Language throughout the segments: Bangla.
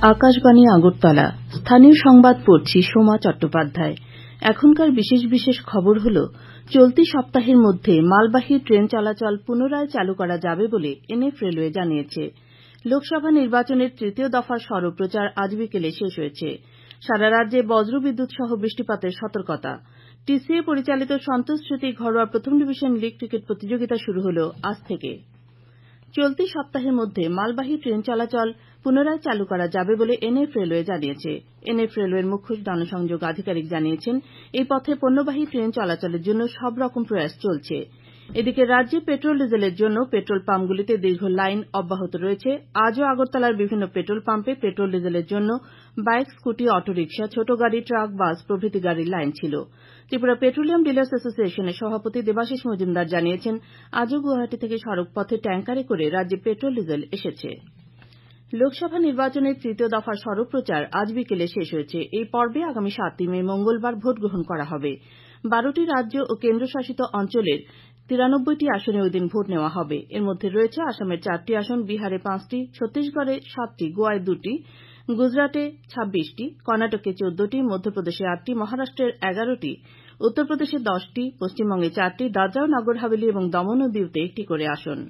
আকাশবাণী আগরতলা স্থানীয় সংবাদ পড়ছি সোমা চট্টোপাধ্যায়। এখনকার বিশেষ বিশেষ খবর হল, চলতি সপ্তাহের মধ্যে মালবাহী ট্রেন চলাচল পুনরায় চালু করা যাবে বলে এনএফ রেলওয়ে জানিয়েছে। লোকসভা নির্বাচনের তৃতীয় দফার সরব প্রচার আজ বিকেলে শেষ হয়েছে। সারা রাজ্যে বজ্রবিদ্যুৎ সহ বৃষ্টিপাতের সতর্কতা। টিসিএ পরিচালিত সন্তোষ স্মৃতি ঘরোয়া প্রথম ডিভিশন লীগ ক্রিকেট প্রতিযোগিতা শুরু হল আজ থেকে। চলতি সপ্তাহের মধ্যে মালবাহী ট্রেন চলাচল পুনরায় চালু করা যাবে বলে এনএফ রেলওয়ে জানিয়েছে। এনএফ রেলওয়ের মুখ্য জনসংযোগ আধিকারিক জানিয়েছেন, এই পথে পণ্যবাহী ট্রেন চলাচলের জন্য সব রকম প্রয়াস চলছে। এদিকে রাজ্যে পেট্রোল ডিজেলের জন্য পেট্রোল পাম্পগুলিতে দীর্ঘ লাইন অব্যাহত রয়েছে। আজও আগরতলার বিভিন্ন পেট্রোল পাম্পে পেট্রোল ডিজেলের জন্য বাইক, স্কুটি, অটোরিকশা, ছোট গাড়ি, ট্রাক, বাস প্রভৃতি গাড়ির লাইন ছিল। ত্রিপুরা পেট্রোলিয়াম ডিলার্স অ্যাসোসিয়েশনের সভাপতি দেবাশিস মজুমদার জানিয়েছেন, আজও গুয়াহাটি থেকে সড়ক পথে ট্যাঙ্কারে করে রাজ্যে পেট্রোল ডিজেল এসেছে। লোকসভা নির্বাচনের তৃতীয় দফার সরব প্রচার আজ বিকেলে শেষ হয়েছে। এই পর্বে আগামী 7 মে মঙ্গলবার ভোট গ্রহণ করা হবে। 12টি রাজ্য ও কেন্দ্রশাসিত অঞ্চলের 93টি আসনে ওইদিন ভোট নেওয়া হবে। এর মধ্যে রয়েছে আসামের 4টি আসন, বিহারে 5টি, ছত্তিশগড়ে 7টি, গোয়ায় 2টি, গুজরাটে 26টি, কর্ণাটকে 14টি, মধ্যপ্রদেশে 8টি, মহারাষ্ট্রের 11টি, উত্তরপ্রদেশে 10টি, পশ্চিমবঙ্গে 4টি, দাদরা ও নগর হাভেলি এবং দমন ও দিউতে 1টি করে আসন।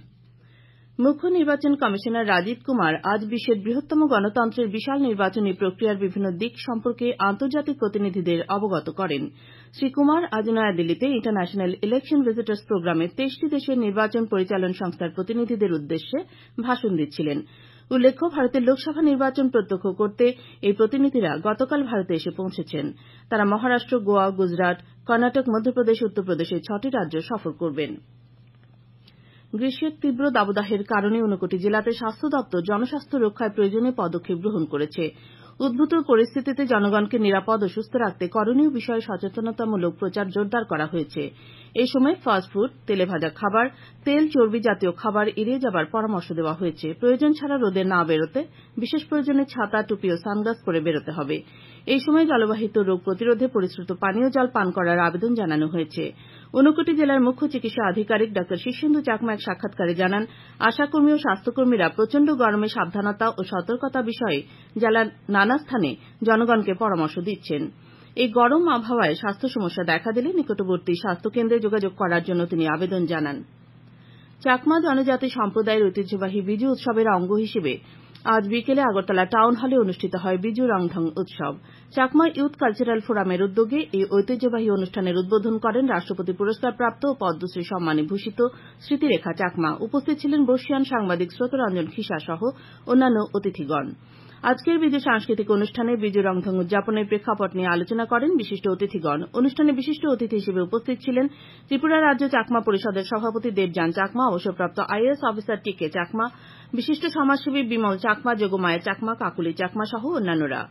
মুখ্য নির্বাচন কমিশনার রাজীব কুমার আজ বিশ্বের বৃহত্তম গণতন্ত্রের বিশাল নির্বাচনী প্রক্রিয়ার বিভিন্ন দিক সম্পর্কে আন্তর্জাতিক প্রতিনিধিদের অবগত করেন। শ্রী কুমার আজ নয়াদিল্লিতে ইন্টারন্যাশনাল ইলেকশন ভিজিটর্স প্রোগ্রামে 23টি দেশের নির্বাচন পরিচালন সংস্থার প্রতিনিধিদের উদ্দেশ্যে ভাষণ দিচ্ছিলেন। উল্লেখ্য, ভারতের লোকসভা নির্বাচন প্রত্যক্ষ করতে এই প্রতিনিধিরা গতকাল ভারতে এসে পৌঁছেছেন। তারা মহারাষ্ট্র, গোয়া, গুজরাট, কর্ণাটক, মধ্যপ্রদেশ, উত্তরপ্রদেশের 6টি রাজ্য সফর করবেন। গ্রীষ্মের তীব্র দাবদাহের কারণে 59 জেলাতে স্বাস্থ্য দপ্তর জনস্বাস্থ্য রক্ষায় প্রয়োজনীয় পদক্ষেপ গ্রহণ করেছে। উদ্ভূত পরিস্থিতিতে জনগণকে নিরাপদ ও সুস্থ রাখতে করণীয় বিষয়ে সচেতনতামূলক প্রচার জোরদার করা হয়েছে। এই সময় ফাস্টফুড, তেলে ভাজা খাবার, তেল, চর্বি জাতীয় খাবার এড়িয়ে যাবার পরামর্শ দেওয়া হয়েছে। প্রয়োজন ছাড়া রোদে না বেরোতে, বিশেষ প্রয়োজনে ছাতা, টুপি ও সানগ্লাস পরে বেরোতে হবে। এই সময় জলবাহিত রোগ প্রতিরোধে পরিশ্রুত পানীয় জল পান করার আবেদন জানানো হয়েছে। 59 জেলার মুখ্য চিকিৎসা আধিকারিক ডা শীর্ষেন্দু চাকমা এক সাক্ষাৎকারে জানান, আশাকর্মী ও স্বাস্থ্যকর্মীরা প্রচণ্ড গরমে সাবধানতা ও সতর্কতা বিষয়ে জেলার নানা স্থানে জনগণকে পরামর্শ দিচ্ছেন। এই গরম আবহাওয়ায় স্বাস্থ্য সমস্যা দেখা দিলে নিকটবর্তী স্বাস্থ্যকেন্দ্রে যোগাযোগ করার জন্য তিনি আবেদন জানান। চাকমা জনজাতি সম্প্রদায়ের ঐতিহ্যবাহী বিজু উৎসবের অঙ্গ হিসেবে আজ বিকেলে আগরতলা টাউন হলে অনুষ্ঠিত হয় বিজু রংধং উৎসব। চাকমা ইউথ কালচারাল ফোরামের উদ্যোগে এই ঐতিহ্যবাহী অনুষ্ঠানের উদ্বোধন করেন রাষ্ট্রপতি পুরস্কারপ্রাপ্ত ও পদ্মশ্রী সম্মানে ভূষিত স্মৃতিরেখা চাকমা। উপস্থিত ছিলেন বর্ষিয়ান সাংবাদিক স্রোতরঞ্জন খিসা সহ অন্যান্য অতিথিগণ। আজকের বিজু সাংস্কৃতিক অনুষ্ঠানে বিজু রংধং উদযাপনের প্রেক্ষাপট নিয়ে আলোচনা করেন বিশিষ্ট অতিথিগণ। অনুষ্ঠানে বিশিষ্ট অতিথি হিসেবে উপস্থিত ছিলেন ত্রিপুরা রাজ্য চাকমা পরিষদের সভাপতি দেবযান চাকমা, অবসরপ্রাপ্ত আইএএস অফিসার টিকে চাকমা, বিশিষ্ট সমাজসেবী বিমল চাকমা, যোগমায়া চাকমা, কাকুলি চাকমা সহ অন্যান্যরা।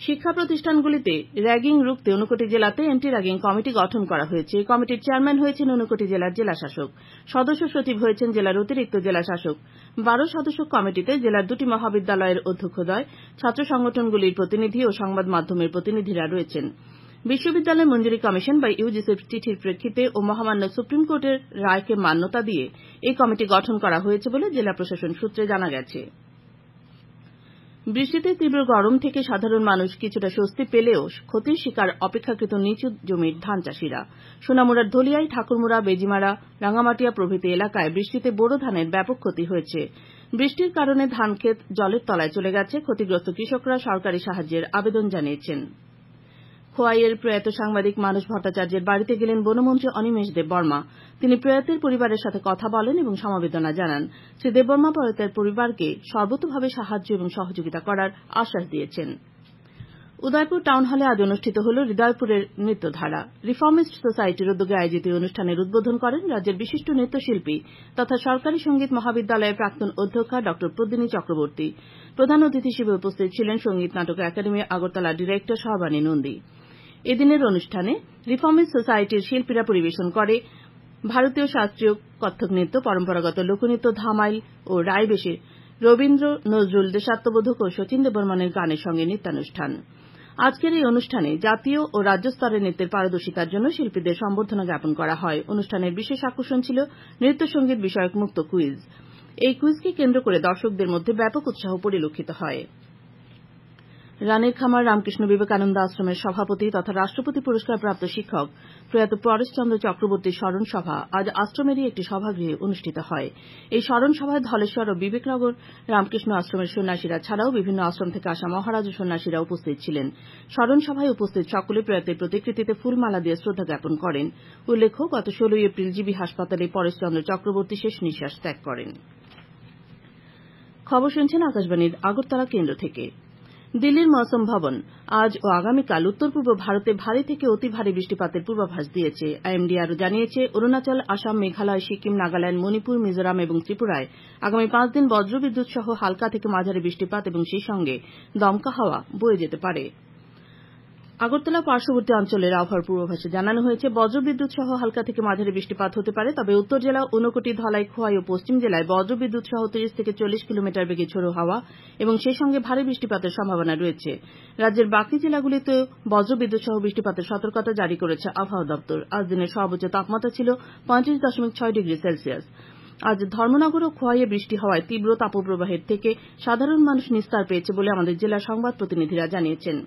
শিক্ষা প্রতিষ্ঠানগুলিতে র্যাগিং রুখতে 59 জেলাতে অ্যান্টি র্যাগিং কমিটি গঠন করা হয়েছে। এই কমিটির চেয়ারম্যান হয়েছেন 59 জেলার জেলাশাসক। সদস্য সচিব হয়েছেন জেলার অতিরিক্ত জেলাশাসক। 12 সদস্য কমিটিতে জেলার 2টি মহাবিদ্যালয়ের অধ্যক্ষদ্বয়, ছাত্র সংগঠনগুলির প্রতিনিধি ও সংবাদ মাধ্যমের প্রতিনিধিরা রয়েছেন। বিশ্ববিদ্যালয় মঞ্জুরি কমিশন বা ইউজিসির চিঠির প্রেক্ষিতে ও মহামান্য সুপ্রিম কোর্টের রায়কে মান্যতা দিয়ে এই কমিটি গঠন করা হয়েছে বলে জেলা প্রশাসন সূত্রে জানা গেছে। বৃষ্টিতে তীব্র গরম থেকে সাধারণ মানুষ কিছুটা স্বস্তি পেলেও ক্ষতির শিকার অপেক্ষাকৃত নিচু জমির ধান চাষীরা। সোনামুড়ার ধলিয়াই, ঠাকুরমুড়া, বেজিমারা, রাঙামাটিয়া প্রভৃতি এলাকায় বৃষ্টিতে বোরো ধানের ব্যাপক ক্ষতি হয়েছে। বৃষ্টির কারণে ধানক্ষেত জলের তলায় চলে গেছে। ক্ষতিগ্রস্ত কৃষকরা সরকারি সাহায্যের আবেদন জানিয়েছেন। খোয়াইয়ের প্রয়াত সাংবাদিক মানস ভট্টাচার্যের বাড়িতে গেলেন বনমন্ত্রী অনিমেষ দেববর্মা। তিনি প্রয়াতের পরিবারের সাথে কথা বলেন এবং সমবেদনা জানান। শ্রী দেববর্মা প্রয়াতের পরিবারকে সর্বতোভাবে সাহায্য এবং সহযোগিতা করার আশ্বাস দিয়েছেন। উদয়পুর টাউন হলে আজ অনুষ্ঠিত হল হৃদয়পুরের নৃত্যধারা। রিফর্মিস্ট সোসাইটির উদ্যোগে আয়োজিত অনুষ্ঠানের উদ্বোধন করেন রাজ্যের বিশিষ্ট নৃত্যশিল্পী তথা সরকারি সঙ্গীত মহাবিদ্যালয়ের প্রাক্তন অধ্যক্ষা ড প্রদ্মিনী চক্রবর্তী। প্রধান অতিথি হিসেবে উপস্থিত ছিলেন সঙ্গীত নাটক একাডেমি আগরতলার ডিরেক্টর সহবানী নন্দী। এদিনের অনুষ্ঠানে রিফর্মিস্ট সোসাইটির শিল্পীরা পরিবেশন করে ভারতীয় শাস্ত্রীয় কত্থক নৃত্য, পরম্পরাগত লোকনৃত্য, ধামাইল ও রায়বেশে, রবীন্দ্র, নজরুল, দেশাত্মবোধক ও শচীন দেববর্মনের গানের সঙ্গে নৃত্যানুষ্ঠান। আজকের এই অনুষ্ঠানে জাতীয় ও রাজ্য স্তরের নৃত্যের পারদর্শিতার জন্য শিল্পীদের সম্বর্ধনা জ্ঞাপন করা হয়। অনুষ্ঠানের বিশেষ আকর্ষণ ছিল নৃত্য সঙ্গীত বিষয়ক মুক্ত কুইজ। এই কুইজকে কেন্দ্র করে দর্শকদের মধ্যে ব্যাপক উৎসাহ পরিলক্ষিত হয়। রানীর খামার রামকৃষ্ণ বিবেকানন্দ আশ্রমের সভাপতি তথা রাষ্ট্রপতি পুরস্কারপ্রাপ্ত শিক্ষক প্রয়াত পরেশচন্দ্র চক্রবর্তীর স্মরণ সভা আজ আশ্রমেরই একটি সভাগৃহে অনুষ্ঠিত হয়। এই স্মরণ সভায় ধলেশ্বর ও বিবেকনগর রামকৃষ্ণ আশ্রমের সন্ন্যাসীরা ছাড়াও বিভিন্ন আশ্রম থেকে আসা মহারাজ ও সন্ন্যাসীরা উপস্থিত ছিলেন। স্মরণ সভায় উপস্থিত সকলে প্রয়াতের প্রতিকৃতিতে ফুলমালা দিয়ে শ্রদ্ধা জ্ঞাপন করেন। উল্লেখ্য, গত 16 এপ্রিল জিবি হাসপাতালে পরেশচন্দ্র চক্রবর্তী শেষ নিঃশ্বাস ত্যাগ করেন। খবর শুনছেন আকাশবাণীর আগরতলা কেন্দ্র থেকে। দিল্লির মৌসুম ভবন আজ ও আগামীকাল উত্তর পূর্ব ভারতে ভারী থেকে অতি ভারী বৃষ্টিপাতের পূর্বাভাস দিয়েছে। আইএমডি আরও জানিয়েছে, অরুণাচল, আসাম, মেঘালয়, সিকিম, নাগাল্যান্ড, মণিপুর, মিজোরাম এবং ত্রিপুরায় আগামী 5 দিন বজ্রবিদ্যুৎ সহ হালকা থেকে মাঝারি বৃষ্টিপাত এবং সেই সঙ্গে দমকা হাওয়া বয়ে যেতে পারে। আগরতলা পার্শ্ববর্তী অঞ্চলের আবহাওয়ার পূর্বাভাসে জানানো হয়েছে, বজ্রবিদ্যুৎ সহ হালকা থেকে মাঝারি বৃষ্টিপাত হতে পারে। তবে উত্তর জেলা, ঊনকোটি, ধলাই, খোয়াই ও পশ্চিম জেলায় বজ্রবিদ্যুৎ সহ 30 থেকে 40 কিলোমিটার বেগে ঝোড়ো হাওয়া এবং সেই সঙ্গে ভারী বৃষ্টিপাতের সম্ভাবনা রয়েছে। রাজ্যের বাকি জেলাগুলিতেও বজ্রবিদ্যুৎ সহ বৃষ্টিপাতের সতর্কতা জারি করেছে আবহাওয়া দপ্তর। আজ দিনের সর্বোচ্চ তাপমাত্রা ছিল 35.6 ডিগ্রি সেলসিয়াস। আজ ধর্মনগর ও খোয়াইয়ে বৃষ্টি হওয়ায় তীব্র তাপপ্রবাহের থেকে সাধারণ মানুষ নিস্তার পেয়েছে বলে আমাদের জেলার সংবাদ প্রতিনিধিরা জানিয়েছেন।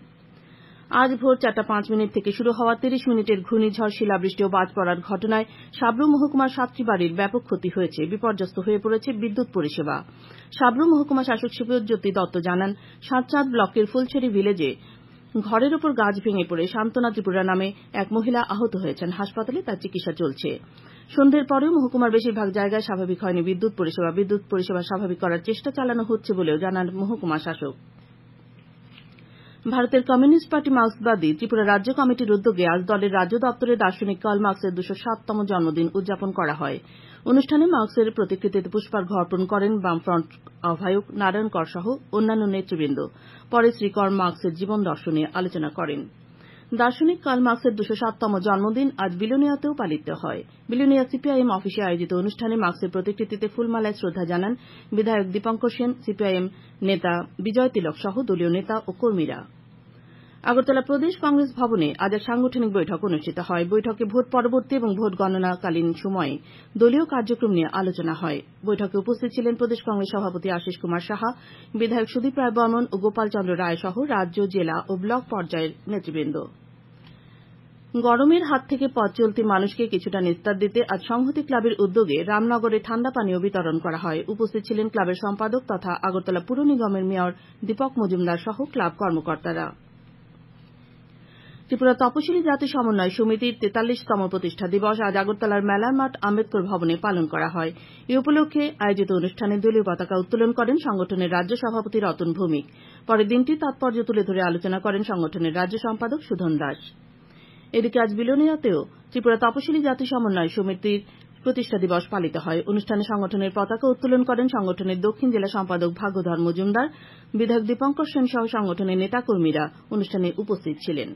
আজ ভোর 4:05 থেকে শুরু হওয়া 30 মিনিটের ঘূর্ণিঝড় শিলাবৃষ্টি ও বাজ পড়ার ঘটনায় সাব্রু মহকুমার 7টি বাড়ির ব্যাপক ক্ষতি হয়েছে। বিপর্যস্ত হয়ে পড়েছে বিদ্যুৎ পরিষেবা। সাব্রু মহকুমা শাসক শিবজ্যোতি দত্ত জানান, সাতচাঁদ ব্লকের ফুলছড়ি ভিলেজে ঘরের ওপর গাছ ভেঙে পড়ে সান্ত্বনা ত্রিপুরা নামে এক মহিলা আহত হয়েছেন। হাসপাতালে তার চিকিৎসা চলছে। সন্ধ্যের পরেও মহকুমার বেশিরভাগ জায়গায় স্বাভাবিক হয়নি বিদ্যুৎ পরিষেবা। বিদ্যুৎ পরিষেবা স্বাভাবিক করার চেষ্টা চালানো হচ্ছে বলেও জানান মহকুমা শাসক। ভারতের কমিউনিস্ট পার্টি মার্ক্সবাদী ত্রিপুরা রাজ্য কমিটির উদ্যোগে আজ দলের রাজ্য দপ্তরে দার্শনিক কার্ল মার্ক্সের 207তম জন্মদিন উদযাপন করা হয়। অনুষ্ঠানে মার্ক্সের প্রতিকৃতিতে পুষ্পার্ঘ্য অর্পণ করেন বামফ্রন্ট আহ্বায়ক নারায়ণ কর সহ অন্যান্য নেতৃবৃন্দ। পরে শ্রী কর মার্ক্সের জীবন দর্শন নিয়ে আলোচনা করেন। দার্শনিক কার্ল মার্ক্সের 207তম জন্মদিন আজ বিলোনিয়াতেও পালিত হয়। বিলোনিয়া সিপিআইএম অফিসে আয়োজিত অনুষ্ঠানে মার্ক্সের প্রতিকৃতিতে ফুলমালায় শ্রদ্ধা জানান বিধায়ক দীপঙ্কর সেন, সিপিআইএম নেতা বিজয় তিলক সহ দলীয় নেতা ও কর্মীরা। আগরতলা প্রদেশ কংগ্রেস ভবনে আজ এক সাংগঠনিক বৈঠক অনুষ্ঠিত হয়। বৈঠকে ভোট পরবর্তী এবং ভোট গণনাকালীন সময়ে দলীয় কার্যক্রম নিয়ে আলোচনা হয়। বৈঠকে উপস্থিত ছিলেন প্রদেশ কংগ্রেস সভাপতি আশিস কুমার সাহা, বিধায়ক সুদীপ রায় বর্মন ও গোপাল চন্দ্র রায় সহ রাজ্য, জেলা ও ব্লক পর্যায়ের নেতৃবৃন্দ। গরমের হাত থেকে পথ চলতি মানুষকে কিছুটা নিস্তার দিতে আজ সংহতি ক্লাবের উদ্যোগে রামনগরে ঠান্ডা পানীয় বিতরণ করা হয়। উপস্থিত ছিলেন ক্লাবের সম্পাদক তথা আগরতলা পুর নিগমের মেয়র দীপক মজুমদার সহ ক্লাব কর্মকর্তারা। ত্রিপুরা তপশিলি জাতি সমন্বয় সমিতির 43তম প্রতিষ্ঠা দিবস আজ আগরতলার মেলার মাঠ আম্বেদকর ভবনে পালন করা হয়। এ উপলক্ষে আয়োজিত অনুষ্ঠানে দলীয় পতাকা উত্তোলন করেন সংগঠনের রাজ্য সভাপতি রতন ভৌমিক। পরে দিনটির তাৎপর্য তুলে ধরে আলোচনা করেন সংগঠনের রাজ্য সম্পাদক সুধন দাস। এদিকে আজ বিলোনিয়াতেও ত্রিপুরা তপশিলি জাতি সমন্বয় সমিতির প্রতিষ্ঠা দিবস পালিত হয়। অনুষ্ঠানে সংগঠনের পতাকা উত্তোলন করেন সংগঠনের দক্ষিণ জেলা সম্পাদক ভাগ্যধর মজুমদার, বিধায়ক দীপঙ্কর সেন সহ সংগঠনের নেতাকর্মীরা অনুষ্ঠানে উপস্থিত ছিলেন।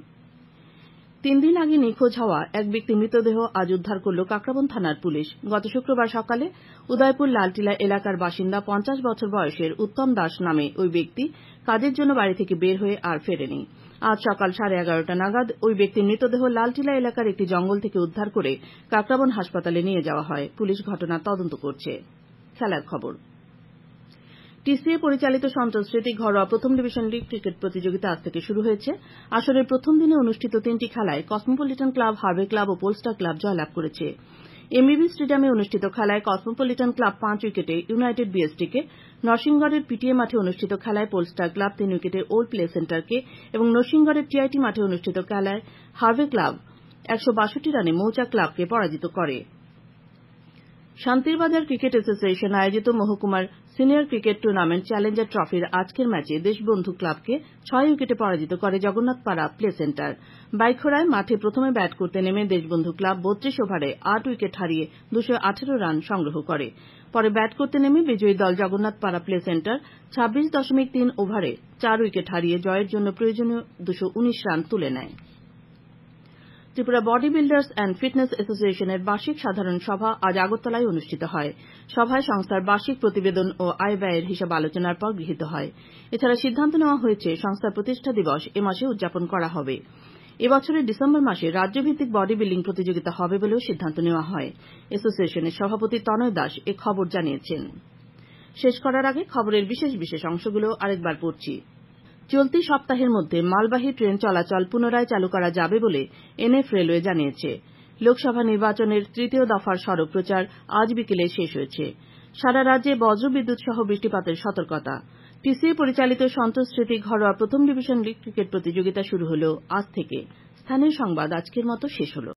3 দিন আগে নিখোঁজ হওয়া এক ব্যক্তির মৃতদেহ আজ উদ্ধার করল কাকরাবন থানার পুলিশ। গত শুক্রবার সকালে উদয়পুর লালটিলা এলাকার বাসিন্দা 50 বছর বয়সের উত্তম দাস নামে ওই ব্যক্তি কাজের জন্য বাড়ি থেকে বের হয়ে আর ফেরেনি। আজ সকাল 11:30 নাগাদ ওই ব্যক্তির মৃতদেহ লালটিলা এলাকার একটি জঙ্গল থেকে উদ্ধার করে কাকরাবন হাসপাতালে নিয়ে যাওয়া হয়। পুলিশ ঘটনার তদন্ত করছে। খেলার খবর। টিসিএ পরিচালিত সন্তোষ স্মৃতি ঘরোয়া প্রথম ডিভিশন লীগ ক্রিকেট প্রতিযোগিতা আজ থেকে শুরু হয়েছে। আসরের প্রথম দিনে অনুষ্ঠিত 3টি খেলায় কসমোপলিটন ক্লাব, হার্ভে ক্লাব ও পোলস্টার ক্লাব জয়লাভ করেছে। এমবিবি স্টেডিয়ামে অনুষ্ঠিত খেলায় কসমোপলিটন ক্লাব 5 উইকেটে ইউনাইটেড বিএসটিকে, নরসিংগড়ের পিটিএ মাঠে অনুষ্ঠিত খেলায় পোলস্টার ক্লাব 3 উইকেটে ওল্ড প্লে সেন্টারকে এবং নরসিংগড়ের টিআইটি মাঠে অনুষ্ঠিত খেলায় হার্ভে ক্লাব 162 রানে মৌচাক ক্লাবকে পরাজিত করে। শান্তিরবাজার ক্রিকেট অ্যাসোসিয়েশন আয়োজিত মহকুমার সিনিয়র ক্রিকেট টুর্নামেন্ট চ্যালেঞ্জার ট্রফির আজকের ম্যাচে দেশবন্ধু ক্লাবকে 6 উইকেটে পরাজিত করে জগন্নাথপাড়া প্লে সেন্টার। বাইখোড়ায় মাঠে প্রথমে ব্যাট করতে নেমে দেশবন্ধু ক্লাব 32 ওভারে 8 উইকেট হারিয়ে 218 রান সংগ্রহ করে। পরে ব্যাট করতে নেমে বিজয়ী দল জগন্নাথপাড়া প্লে সেন্টার 26.3 ওভারে 4 উইকেট হারিয়ে জয়ের জন্য প্রয়োজনীয় 219 রান তুলে নেয়। Tripura body builders and fitness অ্যাসোসিয়েশনের বার্ষিক সাধারণ সভা আজ আগরতলায় অনুষ্ঠিত হয়। সভায় সংস্থার বার্ষিক প্রতিবেদন ও আয় ব্যয়ের হিসাব আলোচনার পর গৃহীত হয়। এছাড়া সিদ্ধান্ত নেওয়া হয়েছে সংস্থার প্রতিষ্ঠা দিবস এ মাসে উদযাপন করা হবে। এবছরের ডিসেম্বর মাসে রাজ্যভিত্তিক বডি বিল্ডিং প্রতিযোগিতা হবে বলেও সিদ্ধান্ত নেওয়া হয়। অ্যাসোসিয়েশনের সভাপতি তনয় দাস এ খবর জানিয়েছেন। শেষ করার আগে খবরের বিশেষ বিশেষ অংশগুলো আরেকবার পড়ছি। চলতি সপ্তাহের মধ্যে মালবাহী ট্রেন চলাচল পুনরায় চালু করা যাবে বলে এনএফ রেলওয়ে জানিয়েছে। লোকসভা নির্বাচনের তৃতীয় দফার সড়ক প্রচার আজ বিকেলে শেষ হয়েছে। সারা রাজ্যে বজ্রবিদ্যুৎ সহ বৃষ্টিপাতের সতর্কতা। টিসিএ পরিচালিত সন্তোষ স্মৃতি ঘরোয়া প্রথম ডিভিশন লিগ ক্রিকেট প্রতিযোগিতা শুরু হল আজ থেকে। স্থানীয় সংবাদ আজকের মতো শেষ হল।